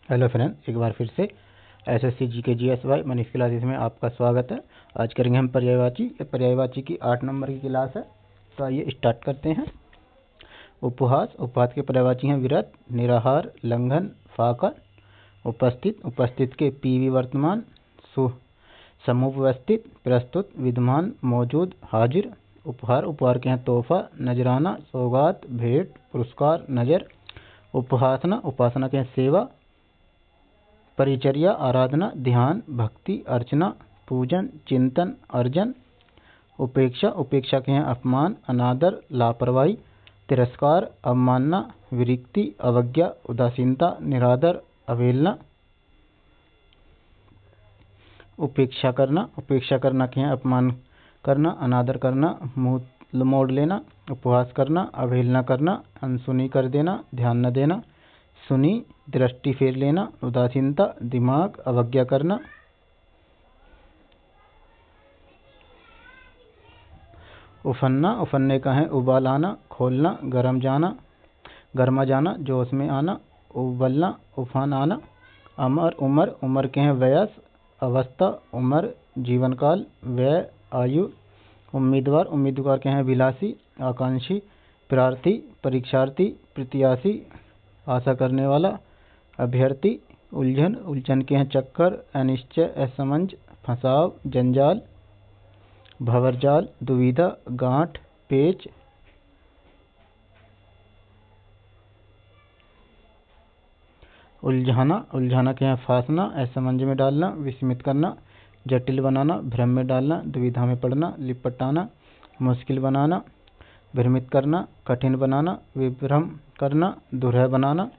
Hello friend, एक बार फिर से SSC GK GSY Manish classes में आपका स्वागत है। आज करेंगे हम पर्यायवाची की 8 नंबर की क्लास है। तो आइए स्टार्ट करते हैं। उपहास के पर्यायवाची हैं विरत, निराहार, लंघन, फाका। उपस्थित के पीवी वर्तमान, समुपस्थित, प्रस्तुत, विद्यमान, मौजूद, हाजिर। उपहार के हैं तोहफा, नजराना, सौगात, भेंट, पुरस्कार, नजर। उपासना के हैं सेवा, परिचर्या, आराधना, ध्यान, भक्ति, अर्चना, पूजन, चिंतन, अर्जन। उपेक्षा के हैं अपमान, अनादर, लापरवाही, तिरस्कार, अवमानना, विरक्ति, अवज्ञा, उदासीनता, निरादर, अवहेलना। उपेक्षा करना के हैं अपमान करना, अनादर करना, मुँह मोड़ लेना। उपहास करना, अवहेलना करना, अनसुनी कर देना, ध्यान न देना। सुनी, दृष्टि फेर लेना, उदासीनता, दिमाग, अवज्ञा करना। उफन्ने का है उबाल आना, खोलना, गर्मा जाना, जोश में आना, उबलना, उफान आना। उमर के हैं वयस, अवस्था, उम्र, जीवन काल, व्यय, आयु। उम्मीदवार के हैं विलासी, आकांक्षी, प्रार्थी, परीक्षार्थी, प्रत्याशी, आशा करने वाला, अभ्यर्थी। उलझन के हैं चक्कर, अनिश्चय, असमंज, फंसाव, जंजाल, भंवरजाल, दुविधा, गांठ, पेच। उलझाना के हैं फांसना, असमंज में डालना, विस्मित करना, जटिल बनाना, भ्रम में डालना, दुविधा में पड़ना, लिपटाना, मुश्किल बनाना, भ्रमित करना, कठिन बनाना, विभ्रम करना, दुरह बनाना।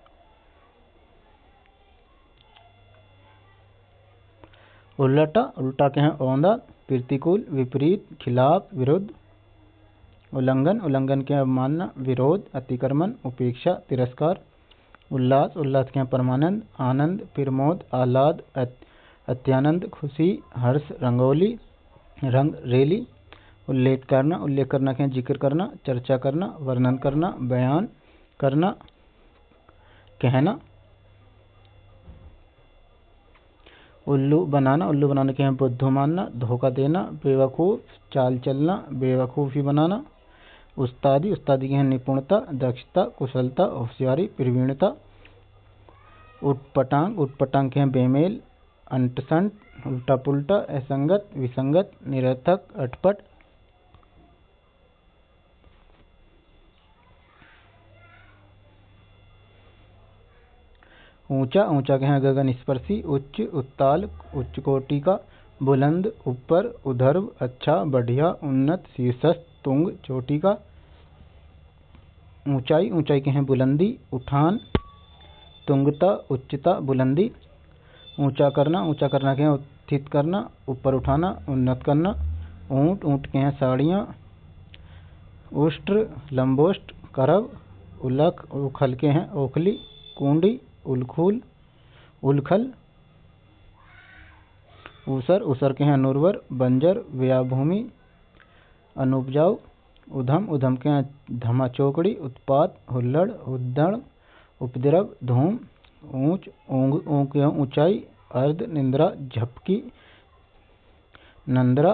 उल्टा के हैं औंधा, प्रतिकूल, विपरीत, खिलाफ, विरुद्ध। उल्लंघन के हैं अवमानना, विरोध, अतिक्रमण, उपेक्षा, तिरस्कार। उल्लास के हैं परमानंद, आनंद, प्रमोद, आह्लाद, अत्यानंद, खुशी, हर्ष, रंगोली, रंग, रेली। उल्लेख करना के हैं जिक्र करना, चर्चा करना, वर्णन करना, बयान करना, कहना। उल्लू बनाने के हैं बुद्धू मानना, धोखा देना, बेवकूफ़, चाल चलना, बेवकूफ़ी बनाना। उस्तादी के हैं निपुणता, दक्षता, कुशलता, होशियारी, प्रवीणता। उटपटांग के हैं बेमेल, अंटसंट, उल्टा पुल्टा, असंगत, विसंगत, निरर्थक, अटपट। ऊंचा के हैं गगन स्पर्शी, उच्च, उत्ताल, उच्च कोटि का, बुलंद, ऊपर, उधर्व, अच्छा, बढ़िया, उन्नत, शीर्षस्थ, तुंग, चोटी का। ऊंचाई के हैं बुलंदी, उठान, तुंगता, उच्चता, बुलंदी। ऊंचा करना के हैं उत्थित करना, ऊपर उठाना, उन्नत करना। ऊंट के हैं साड़ियाँ, उष्ट्र, लंबोष्ट, करव। उखल के हैं ओखली, कुंडी, उलखल। ऊसर के हैं अनुर्वर, बंजर, व्याभूमि, अनुपजाऊ। उधम के हैं धमा चौकड़ी, उत्पात, हुल्लड़, उद्दड़, उपद्रव, धूम। ऊंच के हैं ऊंचाई, अर्ध, निंद्रा, झपकी, नंदरा।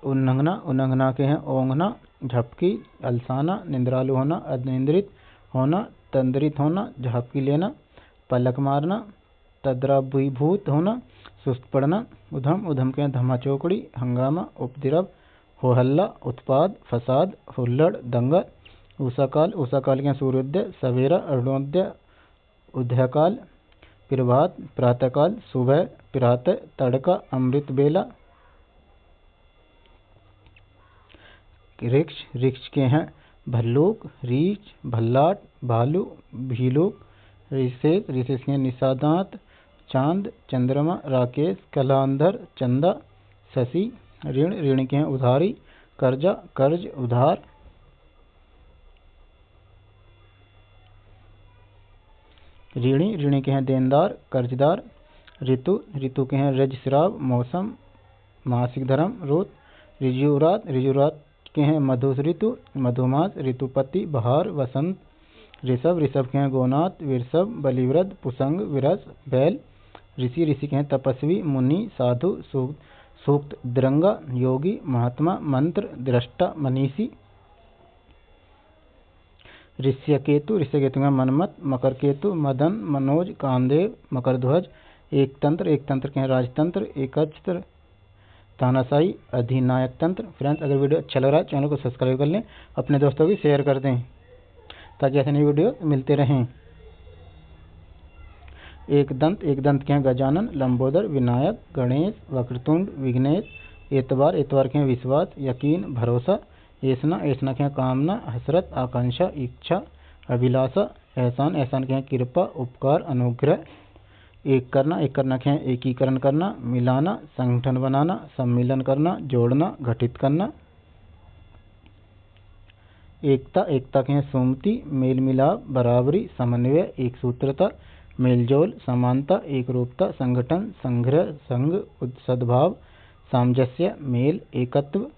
उल्लंघना के हैं ओंघना, झपकी, अलसाना, निंद्रालु होना, अनिंद्रित होना, तंद्रित होना, झपकी लेना, पलक मारना, तद्राभिभूत होना, सुस्त पड़ना। उधम के हैं धमा चौकड़ी, हंगामा, उपद्रव, हो हल्ला, उत्पाद, फसाद, हुल्लड़, दंगा। उषा काल के हैं सूर्योदय, सवेरा, अरुणोदय, उदयकाल, प्रभात, प्रातःकाल, सुबह, प्रातः, तड़का, अमृत बेला। ऋक्ष के हैं भल्लूक, रीछ, भल्लाट, भालू, भीलूक। रिसेस के हैं निशादांत, चांद, चंद्रमा, राकेश, कलांधर, चंदा, शशि। ऋण के हैं उधारी, कर्जा, कर्ज, उधार। ऋणी के हैं देनदार, कर्जदार। ऋतु के हैं रजस्राव, मौसम, मासिक धर्म, रुत। ऋजुरात के हैं मधुस ऋतु, मधुमास, ऋतुपति, बहार, वसंत। ऋषभ, ऋषभ के हैं गोनाथ, विरसभ, बलिवृद्ध, पुसंग, विरस, बैल। ऋषि, ऋषि के हैं तपस्वी, मुनि, साधु, सूक्त, द्रंगा, योगी, महात्मा, मंत्र, दृष्टा, मनीषी। ऋष्यकेतु, ऋष्यकेतु का मनमत, मकर केतु, मदन, मनोज, कामदेव, मकर ध्वज। एक तंत्र, एक तंत्र के हैं राजतंत्र, एकछत्र, तानाशाही, अधिनायक तंत्र। फ्रेंड्स, अगर वीडियो अच्छा लग रहा है चैनल को सब्सक्राइब कर लें, अपने दोस्तों को शेयर कर दें ताकि ऐसे नई वीडियो मिलते रहें। एक दंत के हैं गजानन, लंबोदर, विनायक, गणेश, वक्रतुंड, विघ्नेश। एतबार, एतबार के हैं विश्वास, यकीन, भरोसा। ऐसना, ऐसना के हैं कामना, हसरत, आकांक्षा, इच्छा, अभिलाषा। एहसान, एहसान के हैं कृपा, उपकार, अनुग्रह। एक करना के हैं एकीकरण करना, मिलाना, संगठन बनाना, सम्मिलन करना, जोड़ना, घटित करना। एकता, एकता के हैं सुमति, मेल मिलाप, बराबरी, समन्वय, एक सूत्रता, मेलजोल, समानता, एक रूपता, संगठन, संग्रह, संघ, सद्भाव, सामंजस्य, मेल, एकत्व।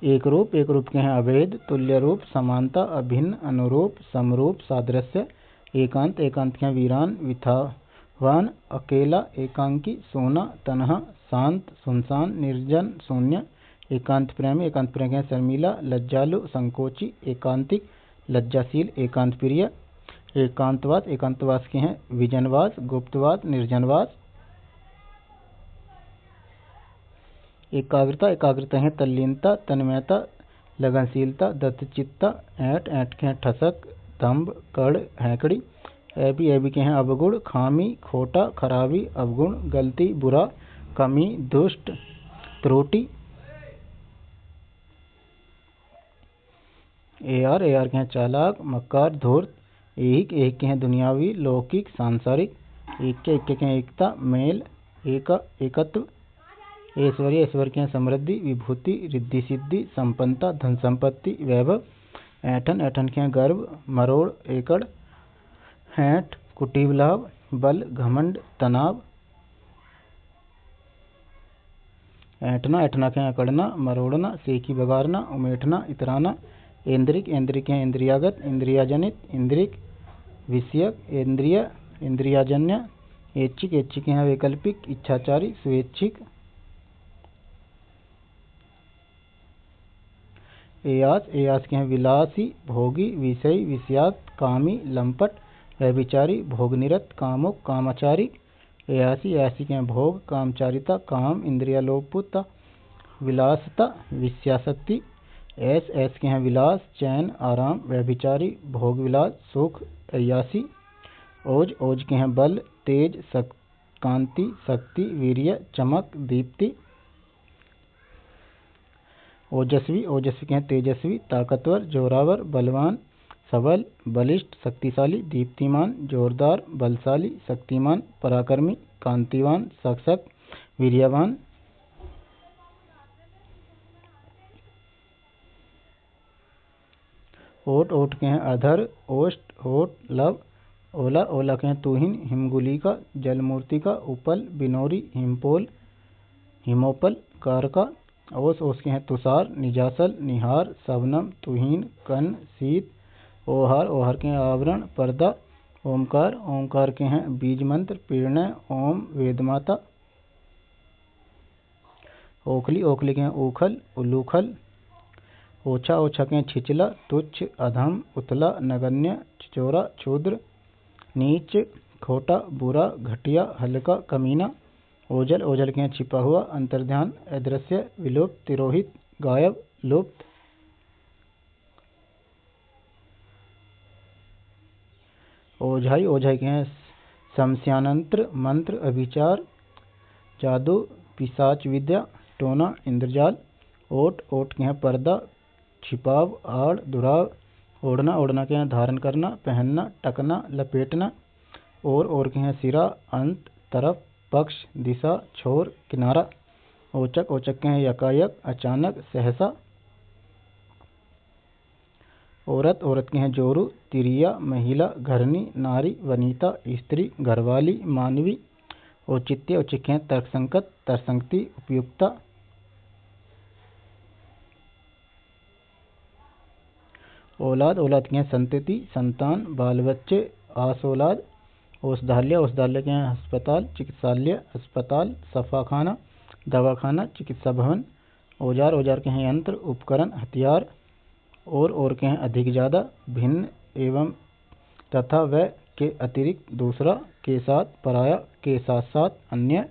एक रूप के हैं अभेद, तुल्य रूप, समानता, अभिन्न, अनुरूप, समरूप, सादृश्य। एकांत, एकांत के हैं वीरान, विथावान, अकेला, एकांकी, सोना, तन्हा, शांत, सुनसान, निर्जन, शून्य। एकांत प्रेमी के हैं शर्मिला, लज्जालु, संकोची, एकांतिक, लज्जाशील, एकांत प्रिय। एकांतवास के हैं विजनवास, गुप्तवास, निर्जनवास। एकाग्रता है तल्लीनता, तन्मयता, लगनशीलता, दत्तचित्ता। ऐट के हैं ठसक, दम्भ, कड़, हैकड़ी। ऐबी के हैं अवगुण, खामी, खोटा, खराबी, अवगुण, गलती, बुरा, कमी, दुष्ट, त्रुटि। AR के हैं चालाक, मक्कार, धूर्त। ऐहिक के हैं दुनियावी, लौकिक, सांसारिक। एक के हैं एकता, मेल, एकत्व। ऐश्वर्य के हैं समृद्धि, विभूति, रिद्धि सिद्धि, संपन्नता, धन संपत्ति, वैभव। ऐठन के हैं गर्व, मरोड़, एकड़। ऐंठ, कुटिल लाभ, बल, घमंड, तनाव। ऐठना के हैं अकड़ना, मरोड़ना, सेकी बगाड़ना, उमेठना, इतराना। इंद्रिक के हैं इंद्रियागत, इंद्रियाजनित, इंद्रिक, विषयक, इंद्रियाजन्य। ऐच्छिक के हैं वैकल्पिक, इच्छाचारी, स्वेच्छिक। एयास के हैं विलासी, भोगी, विषयी, विषयाक्त, कामी, लंपट, व्यभिचारी, भोगनिरत, कामुक, कामाचारी। एयासी के हैं भोग, कामचारिता, काम, इंद्रियालोपुता, विलासता, विषयासक्ति। ऐस के हैं विलास, चैन, आराम, व्यभिचारी, भोग विलास, सुख, अय्यासी। ओज के हैं बल, तेज, कांति, शक्ति, वीर्य, चमक, दीप्ति। ओजस्वी के हैं तेजस्वी, ताकतवर, जोरावर, बलवान, सबल, बलिष्ठ, शक्तिशाली, दीप्तिमान, जोरदार, बलशाली, शक्तिमान, पराक्रमी, कांतिवान, सशक्त, वीर्यवान। ओट के हैं अधर, ओष्ठ, होठ, लब। ओला के हैं तुहिन, हिमगुलिका, जलमूर्तिका, उपल, बिनोरी, हिमोपल, कारका। ओस के हैं तुषार, निजासल, निहार, शबनम, तुहिन, कन, शीत। ओहार के हैं आवरण, पर्दा। ओमकार के हैं बीज मंत्र, प्रेरणा, ओम, वेदमाता। ओखली के हैं ऊखल, उलूखल। ओछा के हैं छिचला, तुच्छ, अधम, उतला, नगण्य, छिचोरा, क्षुद्र, नीच, खोटा, बुरा, घटिया, हल्का, कमीना। ओझल के हैं छिपा हुआ, अंतर्ध्यान, अदृश्य, विलुप्त, तिरोहित, गायब, लुप्त। ओझाई के हैं शमस्यानंत्र, मंत्र, अभिचार, जादू, पिशाच विद्या, टोना, इंद्रजाल। ओट के हैं पर्दा, छिपाव, आड़, दुराव। ओढ़ना के हैं धारण करना, पहनना, टकना, लपेटना। और के हैं सिरा, अंत, तरफ, पक्ष, दिशा, छोर, किनारा। ओचक के हैं यकायक, अचानक, सहसा। औरत के हैं जोरू, तिरिया, महिला, घरनी, नारी, वनिता, स्त्री, घरवाली, मानवी। औचित्य औचित्य हैं तर्कसंगत तर्कसंगति उपयुक्ता। औलाद औलाद के हैं संतति संतान बाल बच्चे आस औलाद। औषधालय औषधालय के हैं अस्पताल चिकित्सालय अस्पताल सफाखाना दवाखाना चिकित्सा भवन। औजार औजार के हैं यंत्र उपकरण हथियार। और के हैं अधिक ज़्यादा भिन्न एवं तथा व के अतिरिक्त दूसरा के साथ पराया के साथ साथ अन्य।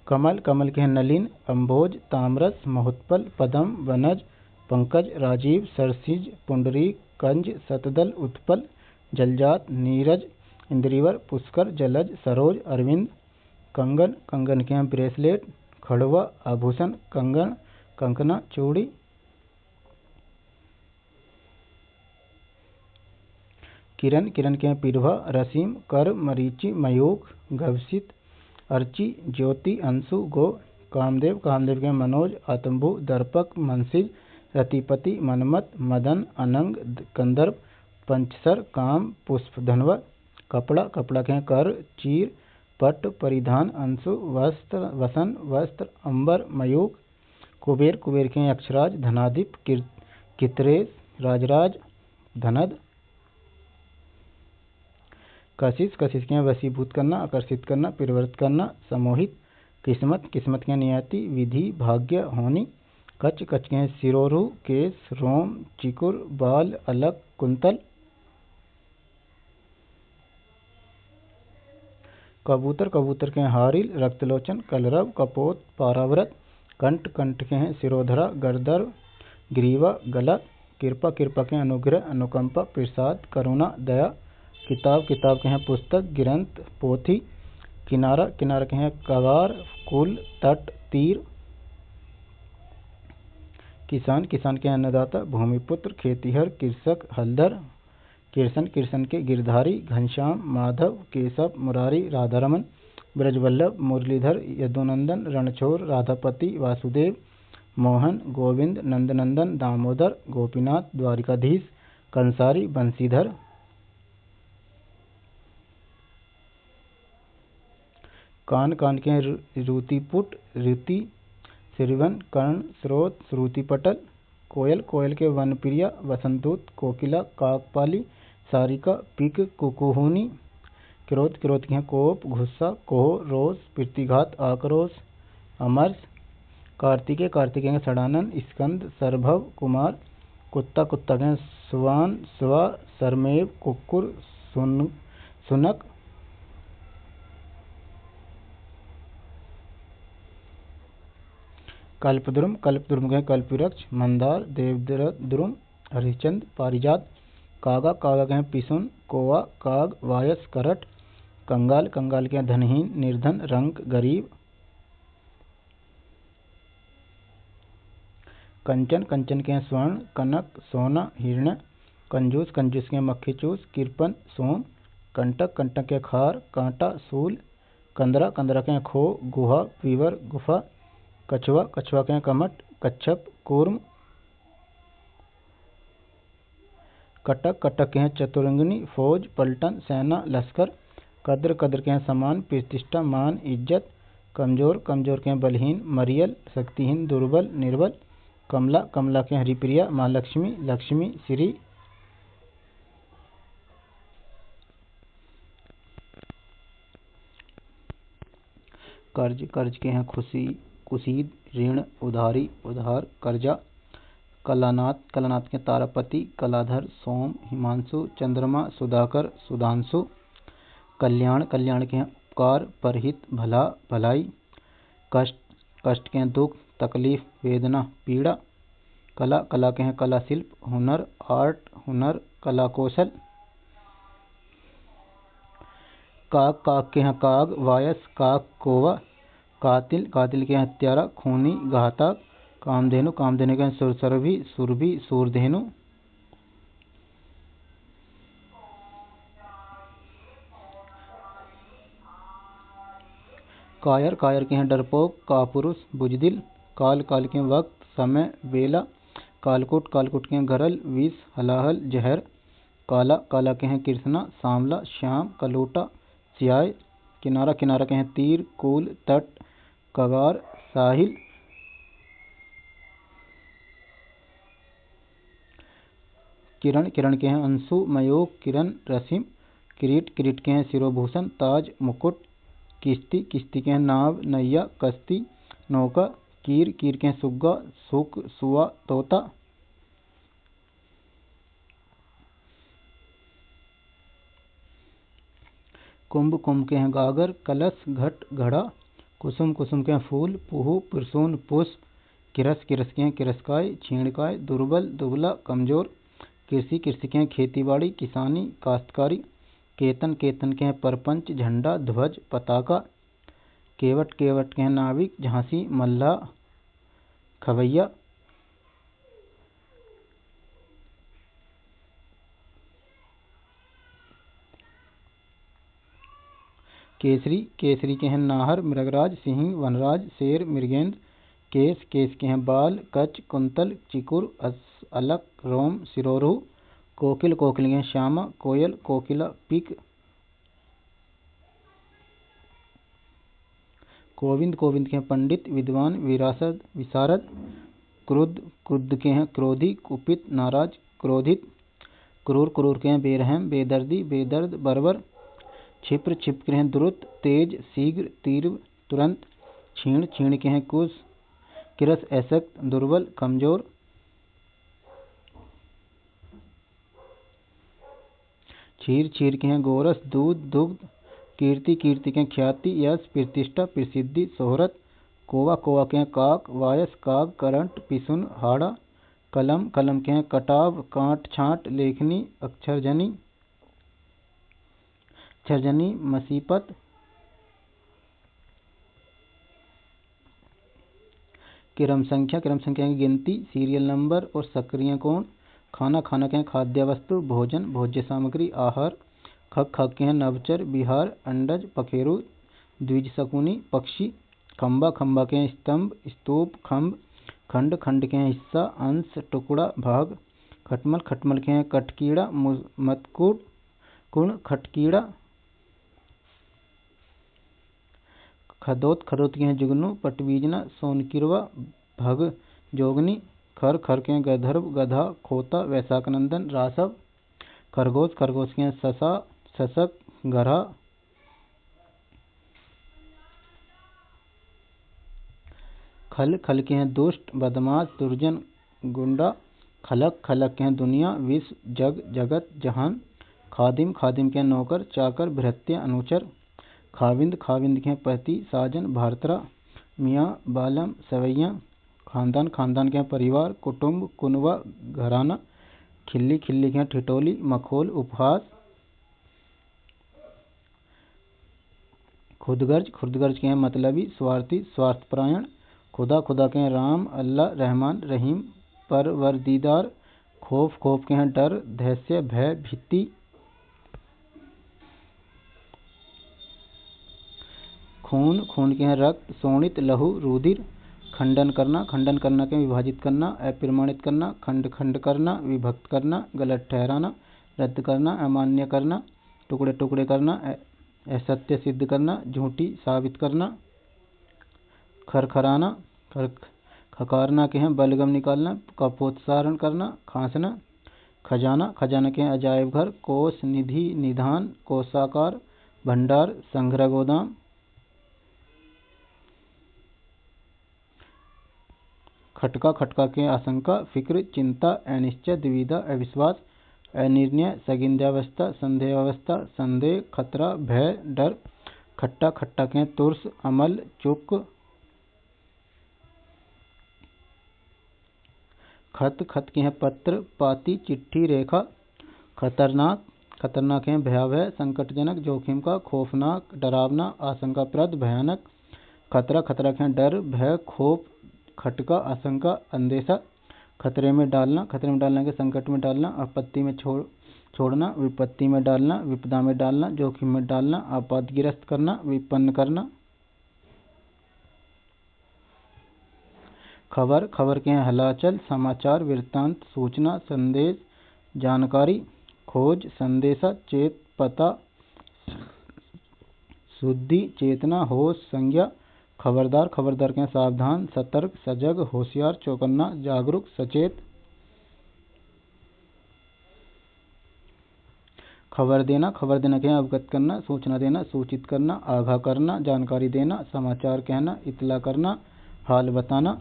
कमल कमल के हैं नलिन अम्भोज ताम्रस महोत्पल पदम वनज पंकज राजीव सरसिज पुंडरीक कंज शतदल उत्पल जलजात नीरज इंद्रिवर पुष्कर जलज सरोज अरविंद। कंगन कंगन के हैं ब्रेसलेट खड़वा आभूषण कंगन कंकना चूड़ी। किरण किरण के हैं पिरवा रसीम कर मरीचि मयूख गभसित अर्ची ज्योति अंशु गो। कामदेव कामदेव के हैं मनोज आतंभु दर्पक मनसिज रतिपति मनमत मदन अनंग कंदर्प पंचसर काम पुष्पधनवा। कपड़ा कपड़ा के हैं कर चीर पट परिधान अंशु वस्त्र वसन वस्त्र अंबर मयूख। कुबेर कुबेर के हैं अक्षराज धनाधिप कितरेश राजराज धनद। कशिश कशिश के हैं वशीभूत करना आकर्षित करना परिवर्तित करना समोहित। किस्मत किस्मत के हैं नियति विधि भाग्य होनी। कच कच के हैं सिरोरु केस रोम चिकुर बाल अलक कुंतल। कबूतर कबूतर के हैं हारिल रक्तलोचन कलरव कपोत पाराव्रत। कंठ कंठ के हैं सिरोधरा गर्दर ग्रीवा गला। कृपा कृपा के हैं अनुग्रह अनुकंपा प्रसाद करुणा दया। किताब किताब के हैं पुस्तक ग्रंथ पोथी। किनारा किनारा के हैं कगार कुल तट तीर। किसान किसान के हैं अन्नदाता भूमिपुत्र खेतीहर कृषक हलधर। कृष्ण कृष्ण के गिरधारी घनश्याम माधव केशव मुरारी राधारमन ब्रजवल्लभ मुरलीधर यदुनंदन रणछोड़ राधापति वासुदेव मोहन गोविंद नंदनंदन दामोदर गोपीनाथ द्वारिकाधीश कंसारी बंशीधर। कान कान के हैं रुतिपुट ऋति श्रवण कर्ण स्रोत श्रुतिपटल। कोयल कोयल के वनप्रिया वसंतदूत कोकिला काकपाली सारिका पिक कुकुहुनी। क्रोध क्रोध के हैं कोप गुस्सा कोह रोष प्रतिघात आक्रोश अमर्ष। कार्तिकेय कार्तिकेय के षडानन स्कंद सरभव कुमार। कुत्ता कुत्ता के हैं स्वान स्वा सरमेव कुक्कुर सुनक। कल्पद्रुम कल्पद्रुम के हैं कल्पवृक्ष मंदार देवद्रुम हरिश्चंद पारिजात। कागा कागा के हैं पिसुन कोवा काग वायस करट। कंगाल कंगाल के हैं धनहीन निर्धन रंक गरीब। कंचन कंचन के हैं स्वर्ण कनक सोना हिरण्य। कंजूस कंजूस के हैं मक्खीचूस किरपन सोम। कंटक कंटक के खार कांटा सूल। कंदरा कंदरा के हैं खो गुहा पीवर गुफा। कछुआ कछुआ के हैं कमट कच्छप कूर्म। कटक कटक के हैं चतुरंगिनी फौज पलटन सेना लश्कर। कद्र कद्र के हैं समान प्रतिष्ठा मान इज्जत। कमजोर कमजोर के हैं बलहीन मरियल शक्तिहीन दुर्बल निर्बल। कमला कमला के हैं हरिप्रिया महालक्ष्मी लक्ष्मी श्री। कर्ज कर्ज के हैं खुशी कुशीद ऋण उधारी उधार कर्जा। कलानाथ कलानाथ के तारापति कलाधर सोम हिमांशु चंद्रमा सुधाकर सुधांशु। कल्याण कल्याण के हैं उपकार परहित भला भलाई। कष्ट कष्ट के हैं दुख तकलीफ वेदना पीड़ा। कला कला के हैं कला शिल्प हुनर आर्ट हुनर कला कौशल। काक काक के हैं काग वायस काक कोवा। कातिल कातिल के हैं हत्यारा खूनी घातक। कामधेनु कामधेनु के हैं सुरसरभी सुरभि सूरधेनु। कायर कायर के हैं डरपोक कापुरुष बुजदिल। काल काल के हैं वक्त समय बेला। कालकूट कालकूट के हैं घरल विष हलाहल जहर। काला काला के हैं कृष्णा सांवला श्याम कलूटा स्याय किनारा किनारा के हैं तीर कूल तट कगार साहिल किरण किरण के हैं अंशु मयूख किरण रसीम किरीट किरीट के हैं शिरोभूषण ताज मुकुट किश्ती किश्ती के हैं नाव नैया कश्ती नौका कीर कीर के हैं सुग्गा सुक सुआ तोता कुंभ कुंभ के हैं गागर कलश घट घड़ा कुसुम कुसुम के हैं फूल पुहु पुरसून पुष्प किरस किरस के हैं किरसकाय छीणकाय दुर्बल दुबला कमजोर कृषि कृषि के हैं खेतीबाड़ी किसानी काश्तकारी केतन केतन के हैं परपंच झंडा ध्वज पताका केवट केवट के हैं नाविक झांसी मल्ला खवैया केसरी केसरी के हैं नाहर मृगराज सिंह वनराज शेर मृगेंद्र केस केस के हैं बाल कच कुंतल चिकुर अलक रोम सिरोरू कोकिल कोकिल के हैं श्यामा कोयल कोकिला पिक गोविंद गोविंद के हैं पंडित विद्वान विरासद विशारद क्रुद्ध क्रुद्ध के हैं क्रोधी कुपित नाराज क्रोधित क्रूर क्रूर के हैं बेरहम बेदर्दी बेदर्द बर्बर क्षिप्र क्षिप्र के हैं द्रुत तेज शीघ्र तीव्र तुरंत क्षीण क्षीण के हैं कुश किरस असक्त दुर्बल कमजोर क्षीर क्षीर के हैं गोरस दूध दुग्ध कीर्ति कीर्ति के हैं ख्याति यश प्रतिष्ठा प्रसिद्धि शोहरत कोवा कोवा के हैं काक वायस काग करंट पिसुन हाड़ा कलम कलम के हैं कटाव कांट छांट लेखनी अक्षरजनी मसीपत क्रम संख्या की गिनती सीरियल नंबर और सक्रिय कोण खाना खाना के हैं खाद्य वस्तु भोजन भोज्य सामग्री आहार खग खग के हैं नवचर बिहार अंडज पखेरु द्विजशकुनी पक्षी खंबा खंबा के हैं स्तंभ स्तूप खंभ खंड खंड के हैं हिस्सा अंश टुकड़ा भाग खटमल खटमल के हैं कटकीड़ा मतकूट कुण खटकीड़ा खदोत खदोत के हैं जुगनू पटबीजना सोनकिरवा भग जोगनी खर खर के हैं गधर्व गधा खोता वैशाखनंदन रासव खरगोश खरगोश के हैं ससा ससक गरा खल खल के हैं दुष्ट बदमाश दुर्जन गुंडा खलक खलक के हैं दुनिया विश्व जग जगत जहान खादिम खादिम के हैं नौकर चाकर भृत्य अनुचर खाविंद खाविंद के हैं पति साजन भारतरा मियाँ बालम सवैया खानदान खानदान के हैं परिवार कुटुंब कुनवा घराना खिल्ली खिल्ली के हैं ठिठोली मखोल उपहास खुदगर्ज खुदगर्ज के हैं मतलबी स्वार्थी स्वार्थपरायण खुदा खुदा के हैं राम अल्लाह रहमान रहीम परवरदीदार खौफ खौफ के हैं डर धैर्य भय भीति खून खून के हैं रक्त शोणित लहू रुधिर खंडन करना के विभाजित करना अप्रमाणित करना खंड खंड करना विभक्त करना गलत ठहराना रद्द करना अमान्य करना टुकड़े टुकड़े करना असत्य सिद्ध करना झूठी साबित करना खरखराना खकारना के हैं बलगम निकालना कपोत्सारण करना खांसना खजाना खजाना के हैं अजायब घर कोष निधि निधान कोषाकार भंडार संग्रह गोदाम खटका खटका के आशंका फिक्र चिंता अनिश्चय दुविधा अविश्वास अनिर्णय संदिग्धावस्था संदेहावस्था संदेह खतरा भय डर खट्टा खट्टा के तुर्स अमल चुक खत खत के हैं पत्र पाती चिट्ठी रेखा खतरनाक खतरनाक है भयावह संकटजनक जोखिम का खौफनाक डरावना आशंकाप्रद भयानक खतरा खतरा के हैं डर भय खौफ खटका आशंका अंदेशा खतरे में डालना के संकट में डालना आपत्ति में छोड़ना विपत्ति में डालना विपदा में डालना जोखिम में डालना आपातग्रस्त करना विपन्न करना खबर खबर के हैं हलाचल समाचार वृत्तांत सूचना संदेश जानकारी खोज संदेशा चेत पता शुद्धि चेतना होश संज्ञा खबरदार खबरदार के सावधान सतर्क सजग होशियार चौकन्ना जागरूक सचेत खबर देना के अवगत करना सूचना देना सूचित करना आगाह करना जानकारी देना समाचार कहना इतला करना हाल बताना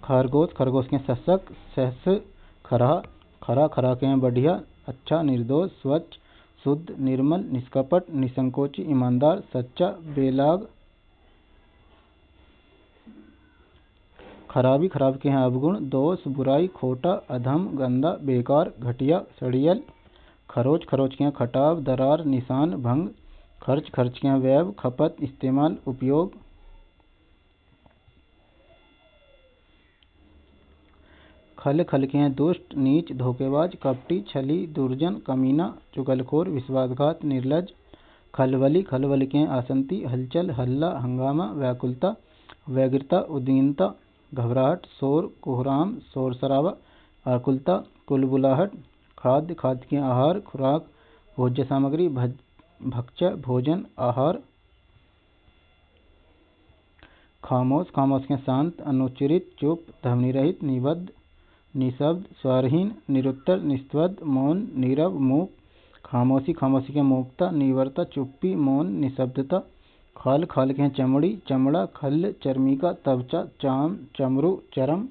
खरगोश के सशक सहस खरा खरा खरा के बढ़िया अच्छा निर्दोष स्वच्छ शुद्ध निर्मल निष्कपट निसंकोची ईमानदार सच्चा बेलाग खराबी खराब के हैं अवगुण दोष बुराई खोटा अधम गंदा बेकार घटिया सड़ियल खरोच के हैं खटाव दरार निशान भंग खर्च के हैं व्यय खपत इस्तेमाल उपयोग खल के हैं दुष्ट नीच धोखेबाज कपटी छली दुर्जन कमीना चुगलखोर विश्वासघात निर्लज खलबली के हैं आसंती हलचल हल्ला हंगामा व्याकुलता व्यग्रता उदीनता घबराहट शोर कोहराम शोर शराबा आकुलता कुलबुलाहट खाद्य के आहार खुराक भोज्य सामग्री भक्ष्य भोजन आहार खामोश के शांत अनुच्चरित चुप ध्वनि रहित निबद्ध निशब्द स्वरहीन निरुत्तर निस्वद मौन नीरव मूक खामोशी के मूकता नीवरता चुप्पी मौन निशब्दता खाल के चमड़ी चमड़ा खल चर्मिका तबचा चाम चमरू चरम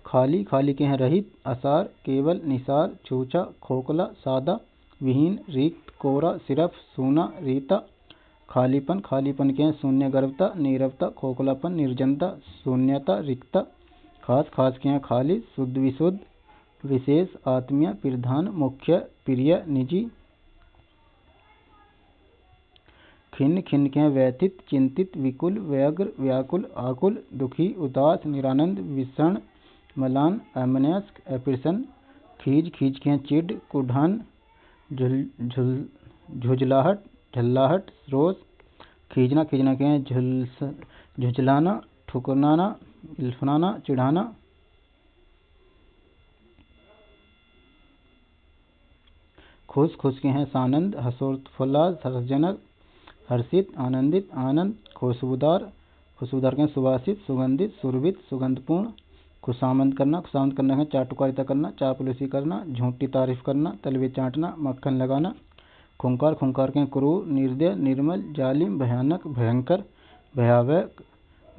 खाली के हैं रहित असार केवल निसार छूछा खोखला सादा विहीन रिक्त कोरा सिर्फ सूना रीता खालीपन के हैं शून्य गर्भता नीरवता खोखलापन निर्जनता शून्यता रिक्ता खास के हैं खाली शुद्ध विशुद्ध विशेष आत्मीय प्रधान मुख्य प्रिय निजी खिन्न के हैं व्यथित चिंतित विकुल व्यग्र व्याकुल आकुल दुखी उदास निरानंद विषण मलान अमनस्क अप्रसन्न खींच के हैं चिढ़ कुढ़ान झुझलाहट झल्लाहट रोष खींचना के हैं झुझलाना ठुकराना इल्फाना चिढ़ाना खुश के हैं सानंद हर्षोल्लास हर्षजनक हर्षित आनंदित आनंद खुशबूदार के हैं सुवासित सुगंधित सुरभित सुगंधपूर्ण खुशामंद करना है चाटुकारिता करना चापलूसी करना झूठी तारीफ करना तलवे चाटना मक्खन लगाना खुंकार के क्रूर निर्दय निर्मल जालिम भयानक भयंकर भयावह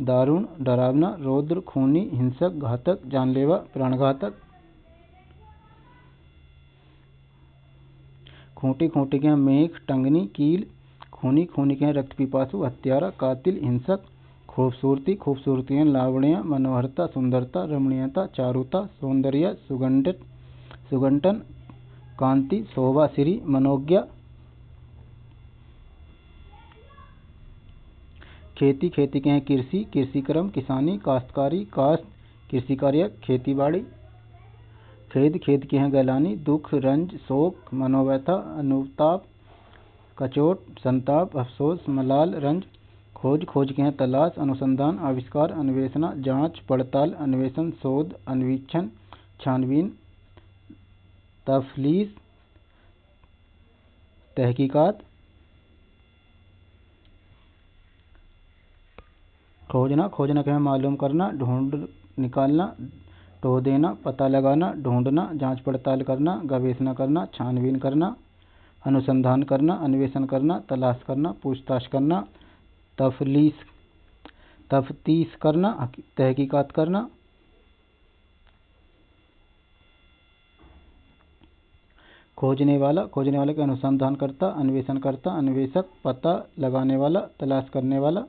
दारुण डरावना रौद्र खूनी हिंसक घातक जानलेवा प्राणघातक खूंटी के मेख टंगनी कील खूनी के रक्त पिपासु हत्यारा कातिल हिंसक खूबसूरती लावण्य मनोहरता सुंदरता रमणीयता चारुता सौंदर्य सुगंठन कांति शोभा श्री मनोज्ञा खेती के हैं कृषि कर्म किसानी काश्तकारी काश्त कृषि कार्य खेती बाड़ी खेद के हैं गैलानी दुख रंज शोक मनोव्यथा अनुताप कचोट संताप अफसोस मलाल रंज खोज के हैं तलाश अनुसंधान आविष्कार अन्वेषणा जांच पड़ताल अन्वेषण शोध अन्वीक्षण छानबीन तफलीस तहकीकात खोजना के हैं मालूम करना ढूंढ निकालना टो देना पता लगाना ढूंढना जांच पड़ताल करना गवेषणा करना छानबीन करना अनुसंधान करना अन्वेषण करना तलाश करना पूछताछ करना तफ्तीश करना तहकीकात करना खोजने वाला के अनुसंधान करता अन्वेषण करता अन्वेषक पता लगाने वाला तलाश करने वाला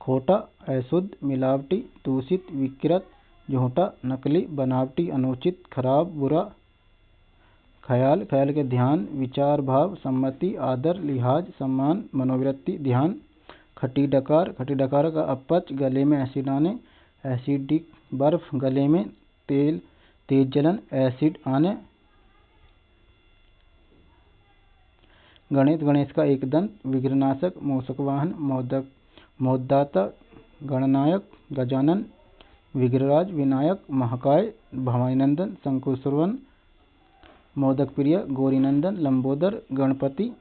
खोटा अशुद्ध मिलावटी दूषित विकृत झूठा नकली बनावटी अनुचित खराब बुरा ख्याल के ध्यान विचार भाव सम्मति आदर लिहाज सम्मान मनोवृत्ति ध्यान खट्टी डकार का अपच गले में एसिड आने एसिडिक बर्फ गले में तेज जलन एसिड आने गणेश का एक दंत विघ्ननाशक मूषक वाहन मोददाता गणनायक गजानन विग्रहराज विनायक महाकाय भवानीनंदन शंकुशुरवन मोदक प्रिय, गौरीनंदन, लंबोदर, गणपति।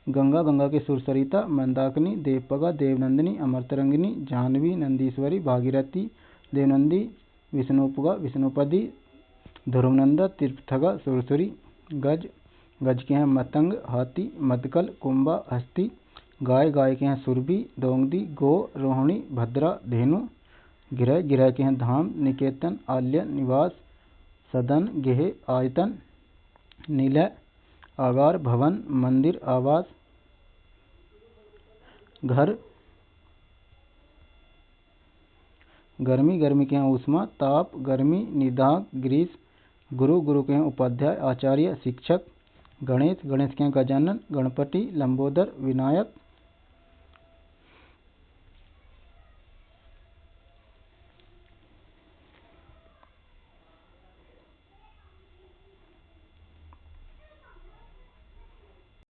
गंगा, गंगा के सुर सरिता, मंदाकिनी, देवपगा, देवनंदिनी, अमृतरंगिनी, जाह्नवी, नंदीश्वरी, भागीरथी, देवनंदी, विष्णुपगा, विष्णुपदी, ध्रुवनंदा, तीर्थगा, सुरसुरी। गज, गज के हैं मतंग, हाथी, मदकल, कुंभा, हस्ती। गाय, गाय के हैं सुरभि, दोंगदी, गो, रोहिणी, भद्रा, धेनु। गिरह, गिरह के हैं धाम, निकेतन, आल्य, निवास, सदन, गेह, आयतन। निलय, आगार, भवन, मंदिर, आवास। घर, गर्मी, गर्मी के हैं ऊष्मा, ताप, गर्मी, निदाग, ग्रीष्म। गुरु, गुरु के हैं उपाध्याय, आचार्य, शिक्षक। गणेश, गणेश के हैं गजानन, गणपति, लंबोदर, विनायक।